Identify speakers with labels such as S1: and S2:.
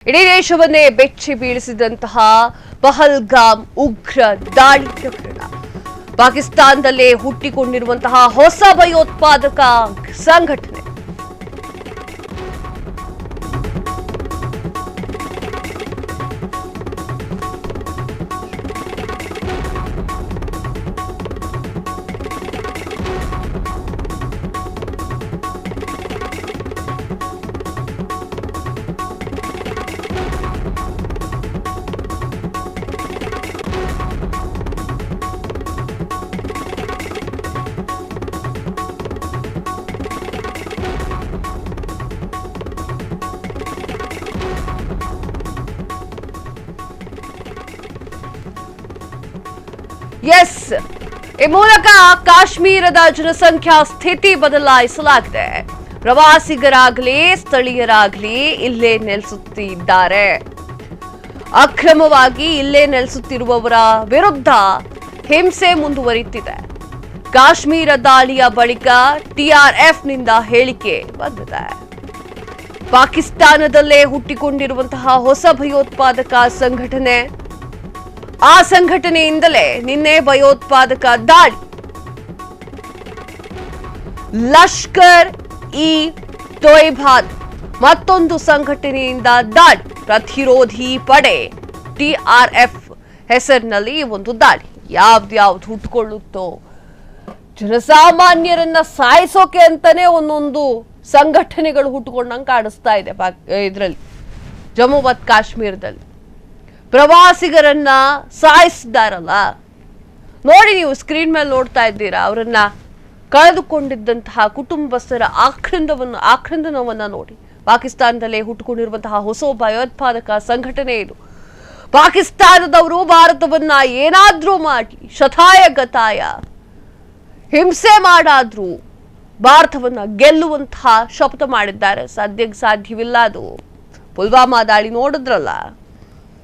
S1: ಇಡೀ ದೇಶವನ್ನೇ ಬೆಚ್ಚಿ ಬೀಳಿಸಿದಂತಹ ಪಹಲ್ಗಾಮ್ ಉಗ್ರ ದಾಳಿ ಪ್ರಕರಣ ಪಾಕಿಸ್ತಾನದಲ್ಲೇ ಹುಟ್ಟಿಕೊಂಡಿರುವಂತಹ ಹೊಸ ಭಯೋತ್ಪಾದಕ ಸಂಘಟನೆ ಎಸ್ ಈ ಮೂಲಕ ಕಾಶ್ಮೀರದ ಜನಸಂಖ್ಯಾ ಸ್ಥಿತಿ ಬದಲಾಯಿಸಲಾಗಿದೆ. ಪ್ರವಾಸಿಗರಾಗಲಿ ಸ್ಥಳೀಯರಾಗಲಿ ಇಲ್ಲೇ ನೆಲೆಸುತ್ತಿದ್ದಾರೆ. ಅಕ್ರಮವಾಗಿ ಇಲ್ಲೇ ನೆಲೆಸುತ್ತಿರುವವರ ವಿರುದ್ಧ ಹಿಂಸೆ ಮುಂದುವರಿಯುತ್ತಿದೆ. ಕಾಶ್ಮೀರ ದಾಳಿಯ ಬಳಿಕ ಟಿಆರ್ಎಫ್ನಿಂದ ಹೇಳಿಕೆ ಬಂದಿದೆ. ಪಾಕಿಸ್ತಾನದಲ್ಲೇ ಹುಟ್ಟಿಕೊಂಡಿರುವಂತಹ ಹೊಸ ಭಯೋತ್ಪಾದಕ ಸಂಘಟನೆ, ಆ ಸಂಘಟನೆಯಿಂದಲೇ ನಿನ್ನೆ ಭಯೋತ್ಪಾದಕ ದಾಳಿ. ಲಷ್ಕರ್ ಇ ತೊಯ್ಬಾ ಮತ್ತೊಂದು ಸಂಘಟನೆಯಿಂದ ದಾಳಿ. ಪ್ರತಿರೋಧಿ ಪಡೆ ಟಿಆರ್ಎಫ್ ಹೆಸರಿನಲ್ಲಿ ಒಂದು ದಾಳಿ. ಯಾವ್ದು ಹುಟ್ಟುಕೊಳ್ಳುತ್ತೋ, ಜನಸಾಮಾನ್ಯರನ್ನ ಸಾಯಿಸೋಕೆ ಅಂತಾನೆ ಒಂದೊಂದು ಸಂಘಟನೆಗಳು ಹುಟ್ಟುಕೊಂಡಂಗೆ ಕಾಣಿಸ್ತಾ ಇದೆ. ಇದರಲ್ಲಿ ಜಮ್ಮು ಮತ್ತು ಕಾಶ್ಮೀರದಲ್ಲಿ ಪ್ರವಾಸಿಗರನ್ನ ಸಾಯಿಸಿದಾರಲ್ಲ ನೋಡಿ, ನೀವು ಸ್ಕ್ರೀನ್ ಮೇಲೆ ನೋಡ್ತಾ ಇದ್ದೀರಾ. ಅವರನ್ನ ಕಳೆದುಕೊಂಡಿದ್ದಂತಹ ಕುಟುಂಬಸ್ಥರ ಆಕ್ರಂದನವನ್ನ ನೋಡಿ. ಪಾಕಿಸ್ತಾನದಲ್ಲೇ ಹುಟ್ಟುಕೊಂಡಿರುವಂತಹ ಹೊಸ ಭಯೋತ್ಪಾದಕ ಸಂಘಟನೆ ಇದು. ಪಾಕಿಸ್ತಾನದವರು ಭಾರತವನ್ನ ಏನಾದ್ರೂ ಮಾಡಿ ಶತಾಯ ಗತಾಯ ಹಿಂಸೆ ಮಾಡಾದ್ರೂ ಭಾರತವನ್ನ ಗೆಲ್ಲುವಂತಹ ಶಪಥ ಮಾಡಿದ್ದಾರೆ. ಸಾಧ್ಯವಿಲ್ಲ ಅದು. ಪುಲ್ವಾಮಾ ದಾಳಿ ನೋಡಿದ್ರಲ್ಲ.